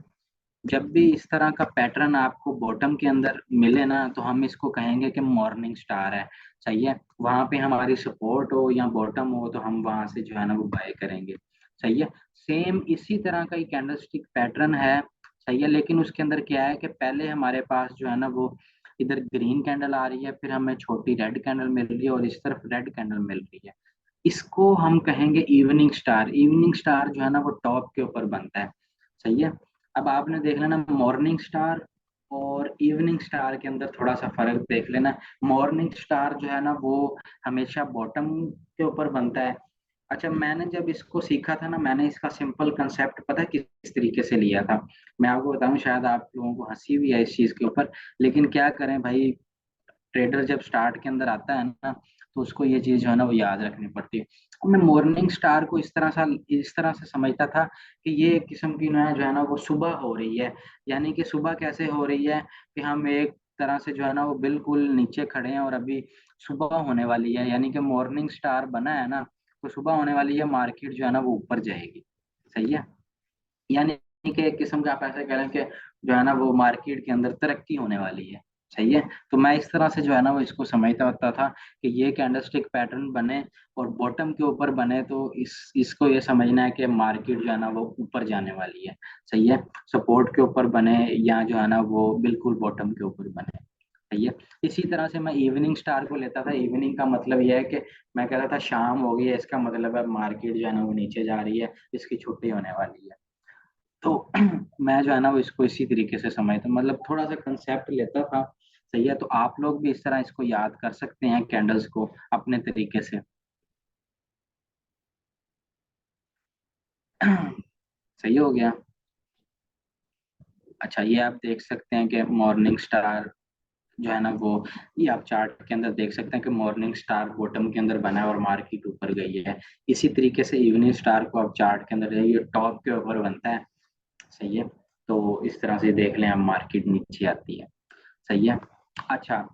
जब भी इस तरह का पैटर्न आपको बॉटम के अंदर मिले ना, तो हम इसको कहेंगे कि मॉर्निंग स्टार है। सही है। वहां पे हमारी सपोर्ट हो या बॉटम हो, तो हम वहां से जो है ना वो बाय करेंगे। सही है। सेम इसी तरह का ही कैंडलस्टिक पैटर्न है। सही है। लेकिन उसके अंदर क्या है कि पहले हमारे पास जो है ना वो इधर ग्रीन कैंडल आ रही है, फिर हमें छोटी रेड कैंडल मिल रही है, और इस तरफ रेड कैंडल मिल रही है। इसको हम कहेंगे इवनिंग स्टार। इवनिंग स्टार जो है ना वो टॉप के ऊपर बनता है। सही है। अब आपने देख लेना मॉर्निंग स्टार और इवनिंग स्टार के अंदर थोड़ा सा फर्क देख लेना। मॉर्निंग स्टार जो है ना वो हमेशा बॉटम के ऊपर बनता है, अच्छा, मैंने जब इसको सीखा था ना, मैंने इसका सिंपल कंसेप्ट पता है किस तरीके से लिया था। मैं आपको बताऊं, शायद आप लोगों को हंसी भी है इस चीज के ऊपर, लेकिन क्या करें भाई, ट्रेडर जब स्टार्ट के अंदर आता है ना, तो उसको ये चीज जो है ना वो याद रखनी पड़ती है। अब मैं मॉर्निंग स्टार को इस तरह से समझता था कि ये एक किस्म की जो है ना वो सुबह हो रही है। यानी कि सुबह कैसे हो रही है कि हम एक तरह से जो है ना वो बिल्कुल नीचे खड़े हैं और अभी सुबह होने वाली है, यानी कि मॉर्निंग स्टार बना है ना, तो सुबह होने वाली है, मार्केट जो है ना वो ऊपर जाएगी। सही है। यानी कि एक किस्म का आप ऐसे कह लें कि जो है ना वो मार्केट के अंदर तरक्की होने वाली है। सही है। तो मैं इस तरह से जो है ना वो इसको समझता होता था कि ये कैंडलस्टिक पैटर्न बने और बॉटम के ऊपर बने, तो इसको ये समझना है कि मार्केट जो है ना वो ऊपर जाने वाली है। सही है। सपोर्ट के ऊपर बने या जो है ना वो बिल्कुल बॉटम के ऊपर बने। सही है। इसी तरह से मैं इवनिंग स्टार को लेता था। इवनिंग का मतलब यह है कि मैं कहता था शाम हो गई है, इसका मतलब है मार्केट जो है ना वो नीचे जा रही है, इसकी छुट्टी होने वाली है। तो मैं जो है ना वो इसको इसी तरीके से समझता, मतलब थोड़ा सा कंसेप्ट लेता था। सही है। तो आप लोग भी इस तरह इसको याद कर सकते हैं कैंडल्स को अपने तरीके से। सही हो गया। अच्छा, ये आप देख सकते हैं कि मॉर्निंग स्टार जो है ना वो, ये आप चार्ट के अंदर देख सकते हैं कि मॉर्निंग स्टार बॉटम के अंदर बना है और मार्केट ऊपर गई है। इसी तरीके से इवनिंग स्टार को आप चार्ट के अंदर, ये टॉप के ऊपर बनता है। सही है। तो इस तरह से देख लें, हम मार्केट नीचे आती है। सही है। अच्छा,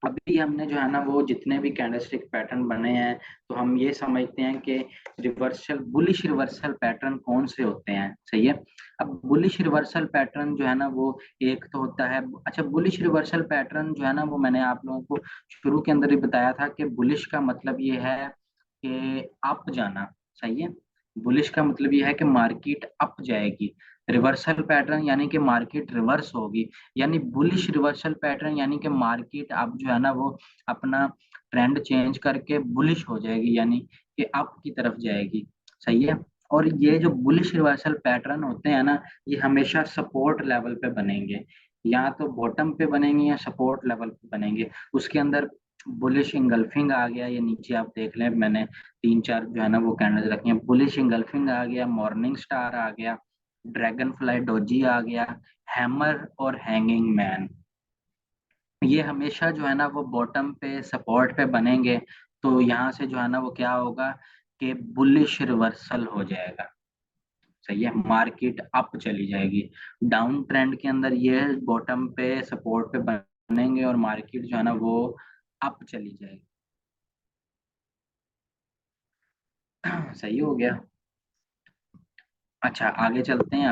अभी हमने जो है ना वो जितने भी कैंडलस्टिक पैटर्न बने हैं, तो हम ये समझते हैं कि रिवर्सल, बुलिश रिवर्सल पैटर्न कौन से होते हैं। सही है। अब बुलिश रिवर्सल पैटर्न जो है ना वो एक तो होता है, अच्छा, बुलिश रिवर्सल पैटर्न जो है ना वो मैंने आप लोगों को शुरू के अंदर ही बताया था कि बुलिश का मतलब ये है कि अप जाना। सही है। बुलिश का मतलब ये है कि मार्केट अप जाएगी। रिवर्सल पैटर्न यानी कि मार्केट रिवर्स होगी। यानी बुलिश रिवर्सल पैटर्न यानी कि मार्केट अब जो है ना वो अपना ट्रेंड चेंज करके बुलिश हो जाएगी, यानी कि अप की तरफ जाएगी। सही है। और ये जो बुलिश रिवर्सल पैटर्न होते हैं ना, ये हमेशा सपोर्ट लेवल पे बनेंगे, या तो बॉटम पे बनेंगे या सपोर्ट लेवल पे बनेंगे। उसके अंदर बुलिश इंगल्फिंग आ गया, ये नीचे आप देख लें, मैंने तीन चार जो है ना वो कैंडल्स रखी हैं। बुलिश इंगल्फिंग आ गया, मॉर्निंग स्टार आ गया, ड्रैगन फ्लाई डोजी आ गया, हैमर और हैंगिंग मैन। ये हमेशा जो है ना वो बॉटम पे सपोर्ट पे बनेंगे। तो यहाँ से जो है ना वो क्या होगा कि बुलिश रिवर्सल हो जाएगा। सही है। मार्केट अप चली जाएगी। डाउन ट्रेंड के अंदर ये बॉटम पे सपोर्ट पे बनेंगे और मार्केट जो है ना वो अप चली जाएगी। सही हो गया। अच्छा, आगे चलते हैं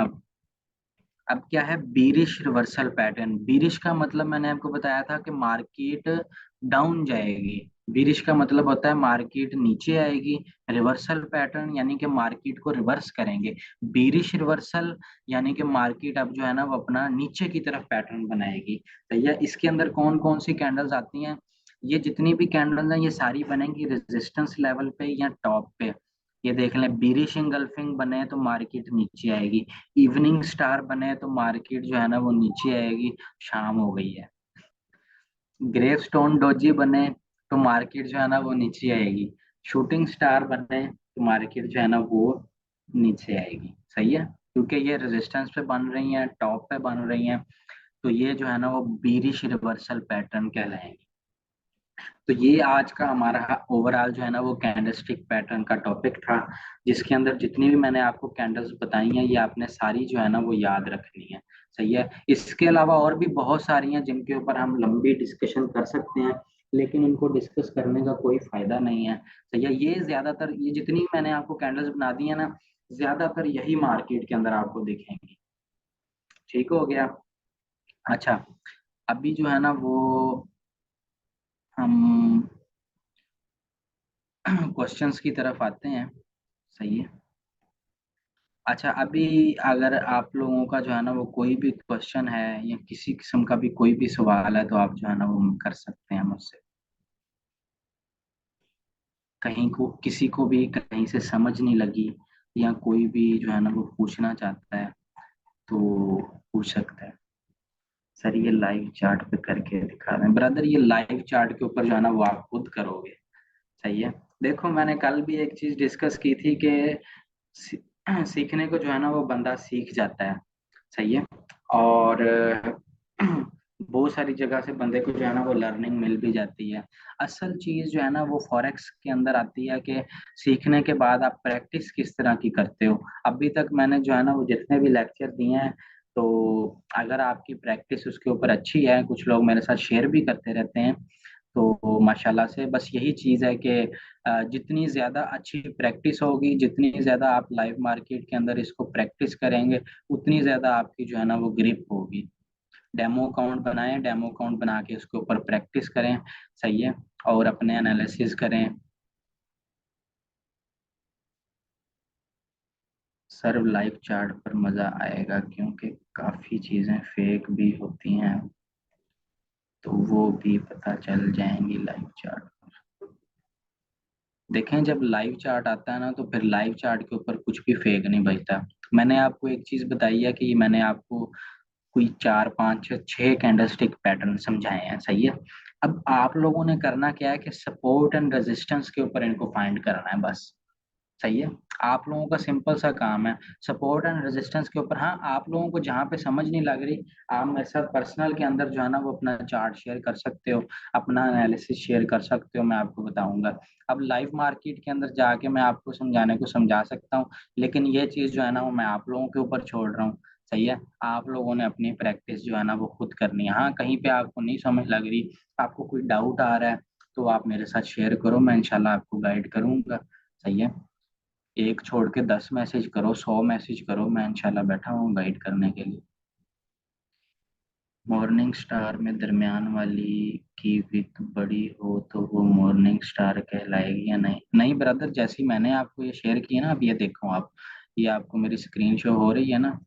अब क्या है बीरिश रिवर्सल पैटर्न। बीरिश का मतलब मैंने आपको बताया था कि मार्केट डाउन जाएगी। बीरिश का मतलब होता है मार्केट नीचे आएगी। रिवर्सल पैटर्न यानी कि मार्केट को रिवर्स करेंगे। बीरिश रिवर्सल यानी कि मार्केट अब जो है ना वो अपना नीचे की तरफ पैटर्न बनाएगी। तो ये इसके अंदर कौन कौन सी कैंडल्स आती हैं, ये जितनी भी कैंडल्स हैं ये सारी बनेंगी रेजिस्टेंस लेवल पे या टॉप पे। ये देख लें, बीरिश इंगल्फिंग बने तो मार्केट नीचे आएगी, इवनिंग स्टार बने तो मार्केट जो है ना वो नीचे आएगी, शाम हो गई है। ग्रेव स्टोन डोजी बने तो मार्केट जो है ना वो नीचे आएगी। शूटिंग स्टार बने तो मार्केट जो है ना वो नीचे आएगी। सही है। क्योंकि ये रेजिस्टेंस पे बन रही हैं, टॉप पे बन रही हैं, तो ये जो है ना वो बीरिश रिवर्सल पैटर्न कहलाएंगे। तो ये आज का हमारा ओवरऑल जो है ना वो कैंडलस्टिक पैटर्न का टॉपिक था, जिसके अंदर जितनी भी मैंने आपको कैंडल्स बताई हैं ये आपने सारी जो है ना वो याद रखनी है। सही है। इसके अलावा और भी बहुत सारी हैं जिनके ऊपर हम लंबी डिस्कशन कर सकते हैं, लेकिन उनको डिस्कस करने का कोई फायदा नहीं है। सही है। ये ज्यादातर, ये जितनी मैंने आपको कैंडल्स बना दी है ना, ज्यादातर यही मार्केट के अंदर आपको दिखेंगी। ठीक हो गया। अच्छा, अभी जो है ना वो हम क्वेश्चंस की तरफ आते हैं। सही है। अच्छा, अभी अगर आप लोगों का जो है ना वो कोई भी क्वेश्चन है या किसी किस्म का भी कोई भी सवाल है, तो आप जो है ना वो कर सकते हैं मुझसे। कहीं को किसी को भी कहीं से समझ नहीं लगी या कोई भी जो है ना वो पूछना चाहता है तो पूछ सकता है। सर, ये लाइव चार्ट पे करके दिखा रहे हैं ब्रदर, ये लाइव चार्ट के ऊपर जो है ना वो आप खुद करोगे। सही है। देखो मैंने कल भी एक चीज डिस्कस की थी कि सी- सीखने को जो है ना वो बंदा सीख जाता है। सही है। और बहुत सारी जगह से बंदे को जो है ना वो लर्निंग मिल भी जाती है। असल चीज जो है ना वो फॉरेक्स के अंदर आती है कि सीखने के बाद आप प्रैक्टिस किस तरह की करते हो। अभी तक मैंने जो है ना वो जितने भी लेक्चर दिए हैं, तो अगर आपकी प्रैक्टिस उसके ऊपर अच्छी है, कुछ लोग मेरे साथ शेयर भी करते रहते हैं, तो माशाल्लाह से बस यही चीज़ है कि जितनी ज़्यादा अच्छी प्रैक्टिस होगी, जितनी ज़्यादा आप लाइव मार्केट के अंदर इसको प्रैक्टिस करेंगे, उतनी ज़्यादा आपकी जो है ना वो ग्रिप होगी। डेमो अकाउंट बनाएं, डेमो अकाउंट बना के उसके ऊपर प्रैक्टिस करें। सही है। और अपने एनालिसिस करें। सर लाइव चार्ट पर मज़ा आएगा क्योंकि काफ़ी चीज़ें फेक भी होती हैं, तो वो भी पता चल जाएंगी लाइव चार्ट। देखें, जब लाइव चार्ट आता है ना तो फिर लाइव चार्ट के ऊपर कुछ भी फेक नहीं बचता। मैंने आपको एक चीज बताई है कि मैंने आपको कोई चार पांच छह कैंडलस्टिक पैटर्न समझाए हैं। सही है। अब आप लोगों ने करना क्या है कि सपोर्ट एंड रेजिस्टेंस के ऊपर इनको फाइंड करना है बस। सही है। आप लोगों का सिंपल सा काम है सपोर्ट एंड रेजिस्टेंस के ऊपर। हाँ, आप लोगों को जहाँ पे समझ नहीं लग रही, आप मेरे साथ पर्सनल के अंदर जो है ना वो अपना चार्ट शेयर कर सकते हो, अपना एनालिसिस शेयर कर सकते हो, मैं आपको बताऊंगा। अब लाइव मार्केट के अंदर जाके मैं आपको समझाने को समझा सकता हूँ, लेकिन ये चीज जो है ना वो मैं आप लोगों के ऊपर छोड़ रहा हूँ। सही है। आप लोगों ने अपनी प्रैक्टिस जो है ना वो खुद करनी है। हाँ, कहीं पे आपको नहीं समझ लग रही, आपको कोई डाउट आ रहा है, तो आप मेरे साथ शेयर करो, मैं इंशाल्लाह आपको गाइड करूंगा। सही है। एक छोड़ के 10 मैसेज करो, 100 मैसेज करो, मैं इंशाल्लाह बैठा हूँ गाइड करने के लिए। मॉर्निंग स्टार में दरमियान वाली की विक बड़ी हो तो वो मॉर्निंग स्टार कहलाएगी या नहीं? नहीं ब्रदर, जैसी मैंने आपको ये शेयर की है ना, अब ये देखो आप, ये आपको मेरी स्क्रीन शो हो रही है ना,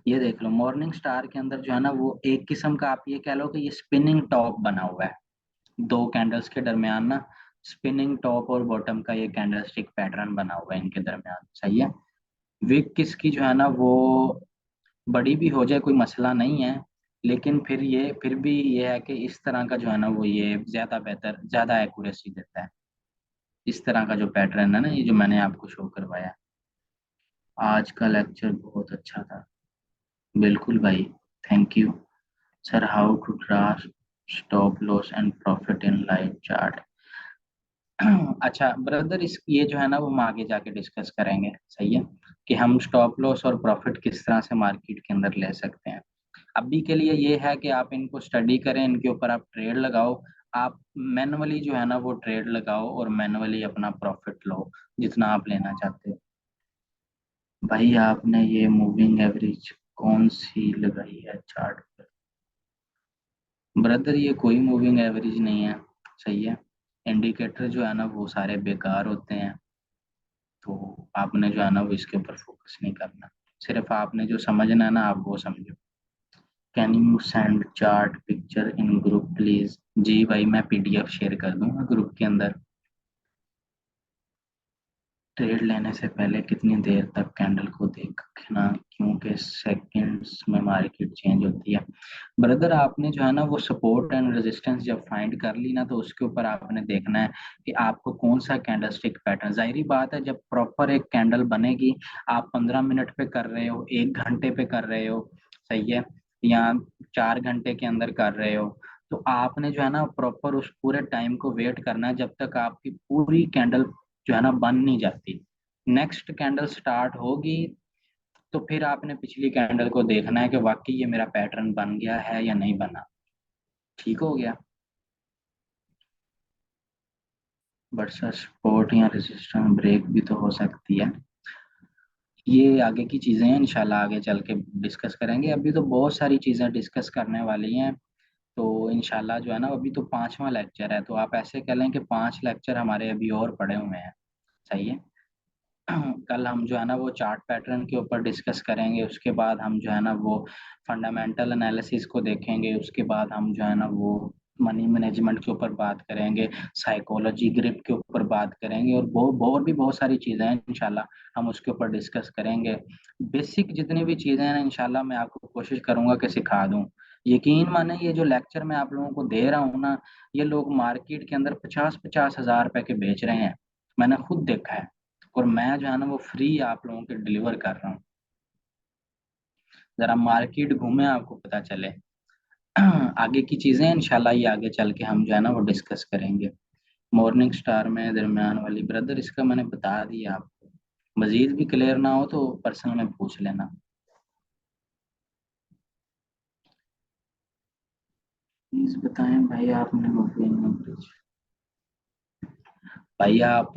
ये देख लो। मॉर्निंग स्टार के अंदर जो है ना वो एक किस्म का, आप ये कह लो कि ये स्पिनिंग टॉप बना हुआ है। दो कैंडल्स के दरमियान ना स्पिनिंग टॉप और बॉटम का ये कैंडलस्टिक पैटर्न बना हुआ है इनके दरमियान। सही है। विक किसकी जो है ना वो बड़ी भी हो जाए कोई मसला नहीं है, लेकिन फिर भी ये है कि इस तरह का जो है ना वो ये ज्यादा बेहतर, ज्यादा एक्यूरेसी देता है। इस तरह का जो पैटर्न है ना, ये जो मैंने आपको शो करवाया। आज का लेक्चर बहुत अच्छा था। बिल्कुल भाई। Thank you. Sir how to draw stop loss and profit in live chart? अच्छा ब्रदर, इस ये जो है ना वो हम आगे जाके डिस्कस करेंगे। सही है। कि हम स्टॉप लॉस और प्रॉफिट किस तरह से मार्केट के अंदर ले सकते हैं। अभी के लिए ये है कि आप इनको स्टडी करें, इनके ऊपर आप ट्रेड लगाओ। आप मैनुअली जो है ना वो ट्रेड लगाओ और मैनुअली अपना प्रॉफिट लो, जितना आप लेना चाहते हो। भाई आपने ये मूविंग एवरेज कौन सी लगाई है चार्ट पर? ब्रदर, ये कोई मूविंग एवरेज नहीं है। सही है। इंडिकेटर जो है ना वो सारे बेकार होते हैं, तो आपने जो है ना वो इसके ऊपर फोकस नहीं करना। सिर्फ आपने जो समझना है ना आप वो समझो। Can you send chart picture in group please? जी भाई, मैं पीडीएफ शेयर कर दूंगा ग्रुप के अंदर। ट्रेड लेने से पहले कितनी देर तक कैंडल को देखना, क्योंकि सेकंड्स में मार्केट चेंज होती है? ब्रदर, आपने जो है ना वो सपोर्ट एंड रेजिस्टेंस जब फाइंड कर ली ना, तो उसके ऊपर आपने देखना है कि आपको कौन सा कैंडलस्टिक पैटर्न। जाहिर बात है, जब प्रॉपर एक कैंडल बनेगी, आप 15 मिनट पे कर रहे हो, 1 घंटे पे कर रहे हो, सही है, या 4 घंटे के अंदर कर रहे हो, तो आपने जो है ना प्रॉपर उस पूरे टाइम को वेट करना है जब तक आपकी पूरी कैंडल जो है ना बन नहीं जाती। नेक्स्ट कैंडल स्टार्ट होगी, तो फिर आपने पिछली कैंडल को देखना है कि वाकई ये मेरा पैटर्न बन गया है या नहीं बना। ठीक हो गया। बट सर सपोर्ट या रेजिस्टेंस ब्रेक भी तो हो सकती है। ये आगे की चीजें हैं, इंशाल्लाह आगे चल के डिस्कस करेंगे। अभी तो बहुत सारी चीजें डिस्कस करने वाली हैं, तो इंशाल्लाह जो है ना अभी तो 5वां लेक्चर है, तो आप ऐसे कह लें कि 5 लेक्चर हमारे अभी और पड़े हुए हैं। सही है। कल हम जो है ना वो चार्ट पैटर्न के ऊपर डिस्कस करेंगे, उसके बाद हम जो है ना वो फंडामेंटल एनालिसिस को देखेंगे, उसके बाद हम जो है ना वो मनी मैनेजमेंट के ऊपर बात करेंगे, साइकोलॉजी ग्रिप के ऊपर बात करेंगे, और बहुत भी बहुत सारी चीज़ें हैं इंशाल्लाह हम उसके ऊपर डिस्कस करेंगे। बेसिक जितनी भी चीज़ें हैं ना इंशाल्लाह मैं आपको कोशिश करूंगा कि सिखा दूं। यकीन माने ये जो लेक्चर मैं आप लोगों को दे रहा हूँ ना, ये लोग मार्केट के अंदर 50-50 हज़ार रुपए के बेच रहे हैं। मैंने खुद देखा है। और मैं जो है ना वो फ्री आप लोगों के डिलीवर कर रहा हूँ। जरा मार्केट घूमे, आपको पता चले। आगे की चीजें इंशाल्लाह ये आगे चल के हम जो है ना वो डिस्कस करेंगे। मॉर्निंग स्टार में दरमियान वाली ब्रदर, इसका मैंने बता दिया आपको। मजीद भी क्लियर ना हो तो पर्सनल में पूछ लेना। प्लीज बताएं भाई, आपने मोबाइल भाई आप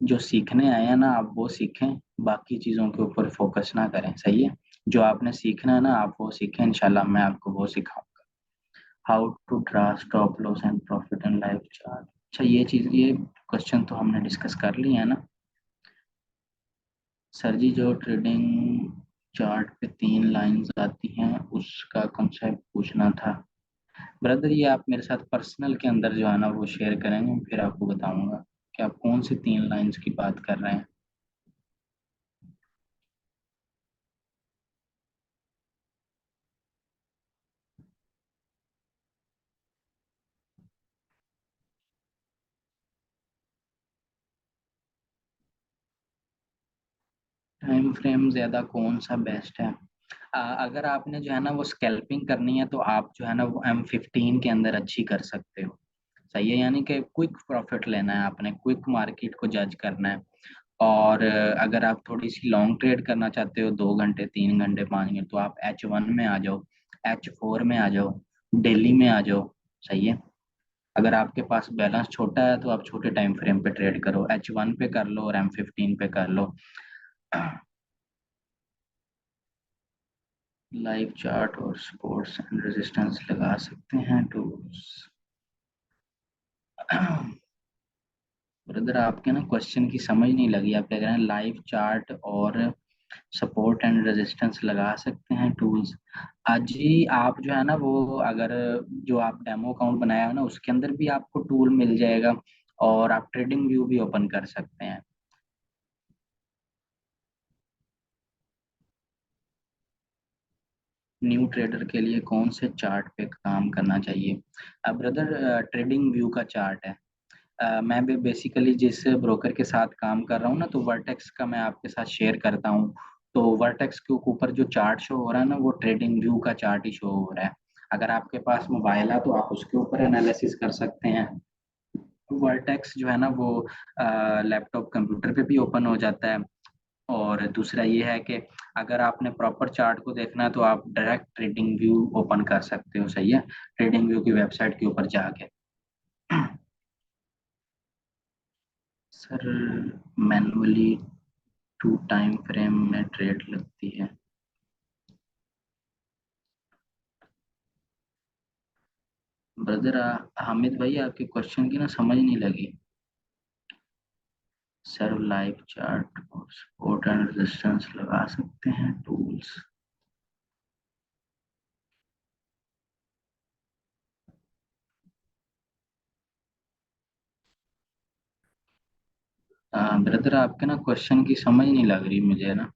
जो सीखने आए हैं ना आप वो सीखें। बाकी चीजों के ऊपर फोकस ना करें, सही है। जो आपने सीखना है ना आप वो सीखें, इंशाल्लाह मैं आपको वो सिखाऊंगा। How to draw stop loss and profit and live chart. अच्छा, ये क्वेश्चन तो हमने डिस्कस कर लिया है ना। सर जी, जो ट्रेडिंग चार्ट पे 3 लाइंस आती हैं उसका कॉन्सेप्ट पूछना था। ब्रदर ये आप मेरे साथ पर्सनल के अंदर जो है ना वो शेयर करेंगे, फिर आपको बताऊंगा कि आप कौन सी 3 लाइंस की बात कर रहे हैं। टाइम फ्रेम ज्यादा कौन सा बेस्ट है? अगर आपने जो है ना वो स्कैल्पिंग करनी है तो आप जो है ना वो M15 के अंदर अच्छी कर सकते हो। सही है, यानी कि क्विक प्रॉफिट लेना है आपने, क्विक मार्केट को जज करना है। और अगर आप थोड़ी सी लॉन्ग ट्रेड करना चाहते हो, 2 घंटे 3 घंटे 5 घंटे, तो आप H1 में आ जाओ, H4 में आ जाओ, डेली में आ जाओ। सही है। अगर आपके पास बैलेंस छोटा है तो आप छोटे टाइम फ्रेम पे ट्रेड करो, H1 पे कर लो और M15 पे कर लो। लाइव चार्ट और सपोर्ट्स एंड रेजिस्टेंस लगा सकते हैं टूल्स। ब्रदर आपके ना क्वेश्चन की समझ नहीं लगी। आप कह रहे हैं लाइव चार्ट और सपोर्ट एंड रेजिस्टेंस लगा सकते हैं टूल्स। आज ही आप जो है ना वो, अगर जो आप डेमो अकाउंट बनाया है ना उसके अंदर भी आपको टूल मिल जाएगा, और आप ट्रेडिंग व्यू भी ओपन कर सकते हैं। न्यू ट्रेडर के लिए कौन से चार्ट पे काम करना चाहिए? अब ब्रदर ट्रेडिंग व्यू का चार्ट है। मैं भी बेसिकली जिस ब्रोकर के साथ काम कर रहा हूँ ना, तो वर्टेक्स का मैं आपके साथ शेयर करता हूँ। तो वर्टेक्स के ऊपर जो चार्ट शो हो रहा है ना वो ट्रेडिंग व्यू का चार्ट ही शो हो रहा है। अगर आपके पास मोबाइल है तो आप उसके ऊपर एनालिसिस कर सकते हैं। वर्टेक्स जो है ना वो लैपटॉप कंप्यूटर पे भी ओपन हो जाता है। और दूसरा ये है कि अगर आपने प्रॉपर चार्ट को देखना है तो आप डायरेक्ट ट्रेडिंग व्यू ओपन कर सकते हो। सही है, ट्रेडिंग व्यू की वेबसाइट के ऊपर जाके। सर मैनुअली 2 टाइम फ्रेम में ट्रेड लगती है। ब्रदर हामिद भाई, आपके क्वेश्चन की ना समझ नहीं लगी। सर लाइव चार्ट और सपोर्ट एंड रेजिस्टेंस लगा सकते हैं टूल्स। ब्रदर आपके ना क्वेश्चन की समझ नहीं लग रही मुझे ना।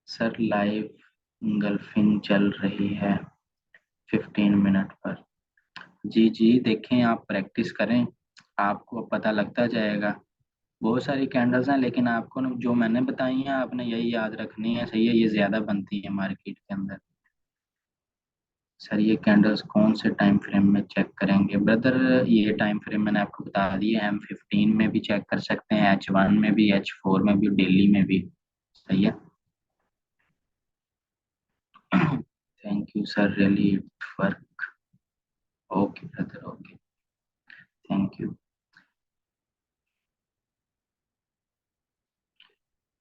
सर लाइव गल्फिंग चल रही है 15 मिनट पर। जी जी, देखें, आप प्रैक्टिस करें, आपको पता लगता जाएगा। बहुत सारी कैंडल्स हैं, लेकिन आपको ना जो मैंने बताई हैं आपने यही याद रखनी है। सही है, ये ज्यादा बनती है मार्केट के अंदर। सर ये कैंडल्स कौन से टाइम फ्रेम में चेक करेंगे? ब्रदर ये टाइम फ्रेम मैंने आपको बता दिया, M15 में भी चेक कर सकते हैं, H1 में भी, H4 में भी, डेली में भी। सही है। Thank you sir, really work. Okay brother, okay, thank you.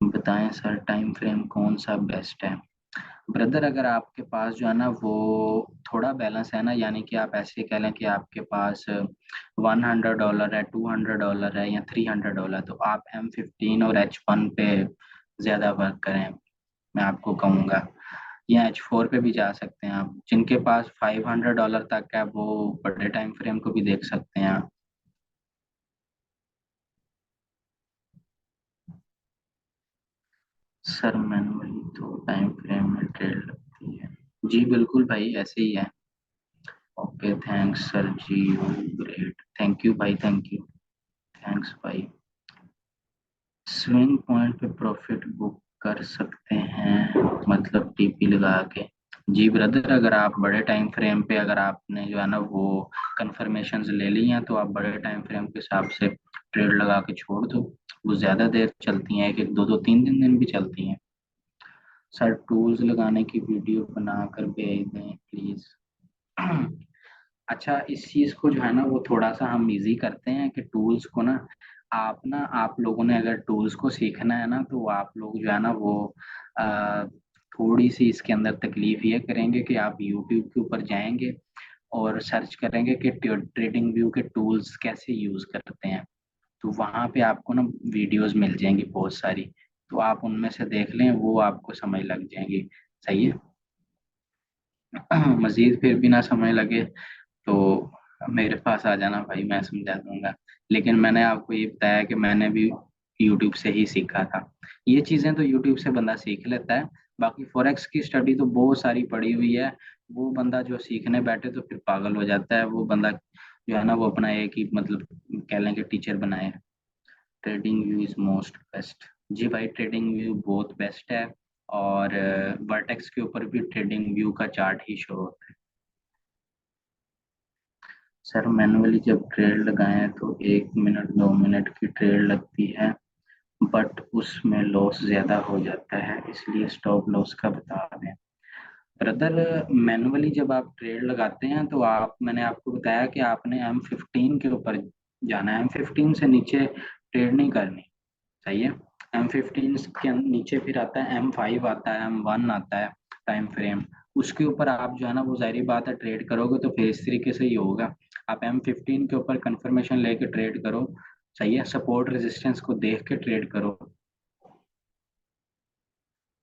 बताएं सर टाइम फ्रेम कौन सा बेस्ट है? ब्रदर अगर आपके पास जो है ना वो थोड़ा बैलेंस है ना, यानी कि आप ऐसे कह लें कि आपके पास $100 है, $200 है या $300, तो आप M15 और H1 पे ज्यादा वर्क करें, मैं आपको कहूँगा। या H4 पे भी जा सकते हैं आप। जिनके पास $500 तक है वो बड़े टाइम फ्रेम को भी देख सकते हैं आप। सर मैनुअली तो टाइम फ्रेम में ट्रेड लगती है। जी बिल्कुल भाई, ऐसे ही है। Okay, thanks sir ji, great, thank you भाई, थैंक यू, थैंक्स भाई। स्विंग पॉइंट पे प्रॉफिट बुक कर सकते हैं, मतलब टीपी लगा के। जी ब्रदर, अगर आप बड़े टाइम फ्रेम पे, अगर आपने जो है ना वो कंफर्मेशंस ले ली हैं, तो आप बड़े टाइम फ्रेम के हिसाब से ट्रेड लगा के छोड़ दो। वो ज्यादा देर चलती हैं, एक एक दो दो तीन तीन दिन भी चलती हैं। सर टूल्स लगाने की वीडियो बनाकर भेज दें प्लीज। अच्छा, इस चीज को जो है ना वो थोड़ा सा हम इजी करते हैं कि टूल्स को ना आप लोगों ने अगर टूल्स को सीखना है ना, तो आप लोग जो है ना वो आ, थोड़ी सी इसके अंदर तकलीफ ये करेंगे कि आप यूट्यूब के ऊपर जाएंगे और सर्च करेंगे कि ट्रेडिंग व्यू के टूल्स कैसे यूज करते हैं। तो वहां पे आपको ना वीडियोस मिल जाएंगी बहुत सारी। तो आप उनमें से देख लें, वो आपको समझ लग जाएंगी। सही है। मजीद फिर भी ना समझ लगे तो मेरे पास आ जाना भाई, मैं समझा दूंगा। लेकिन मैंने आपको ये बताया कि मैंने भी यूट्यूब से ही सीखा था। ये चीजें तो यूट्यूब से बंदा सीख लेता है। बाकी फॉरेक्स की स्टडी तो बहुत सारी पड़ी हुई है। वो बंदा जो सीखने बैठे तो फिर पागल हो जाता है वो बंदा, जो है ना वो अपना एक ही मतलब कह लेंगे टीचर बनाए। Trading view is most best. जी भाई, ट्रेडिंग व्यू बहुत बेस्ट है। और वर्टेक्स के ऊपर भी ट्रेडिंग व्यू का चार्ट ही शो होता है। सर मैनुअली जब ट्रेड लगाएं तो 1 मिनट 2 मिनट की ट्रेड लगती है, बट उसमें लॉस ज्यादा हो जाता है, इसलिए स्टॉप लॉस का बता दें। ब्रदर, मैनुअली जब आप ट्रेड लगाते हैं तो आप, मैंने आपको बताया कि आपने M15 के ऊपर जाना है, M15 से नीचे ट्रेड नहीं करनी। सही है। M15 के नीचे फिर आता है M5, आता है M1, आता है टाइम फ्रेम। उसके ऊपर आप जो है ना वो जाहिर बात है ट्रेड करोगे तो फिर इस तरीके से ही होगा। आप M15 के ऊपर कंफर्मेशन लेके ट्रेड करो। सही है, सपोर्ट रेजिस्टेंस को देख के ट्रेड करो।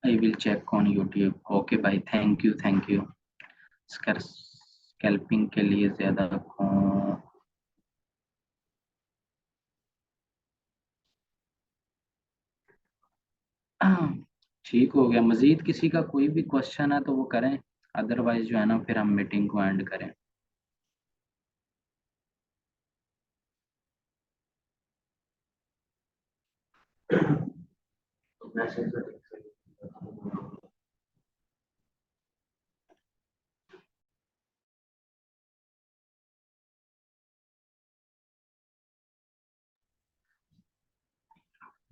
I will check on YouTube. Okay भाई, thank you, thank you. Scalping के लिए ज्यादा कौन। ठीक हो गया। मजीद किसी का कोई भी क्वेश्चन है तो वो करें, अदरवाइज जो है ना फिर हम मीटिंग को एंड करें।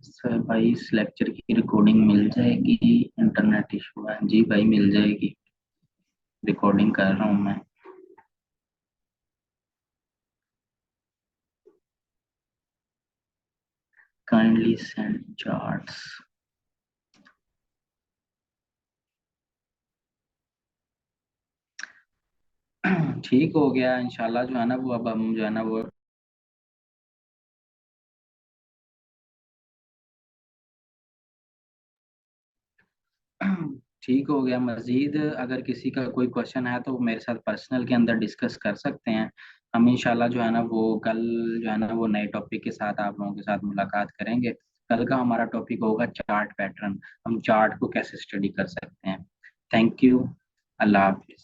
सर भाई, इस लेक्चर की रिकॉर्डिंग मिल जाएगी? इंटरनेट इशू है जी भाई, मिल जाएगी। रिकॉर्डिंग कर रहा हूँ मैं। Kindly send charts. ठीक हो गया इंशाल्लाह, जो है ना वो अब हम जो है ना वो ठीक हो गया। मजीद अगर किसी का कोई क्वेश्चन है तो वो मेरे साथ पर्सनल के अंदर डिस्कस कर सकते हैं। हम इंशाल्लाह जो है ना वो कल जो है ना वो नए टॉपिक के साथ आप लोगों के साथ मुलाकात करेंगे। कल का हमारा टॉपिक होगा चार्ट पैटर्न। हम चार्ट को कैसे स्टडी कर सकते हैं। Thank you. Allah Hafiz.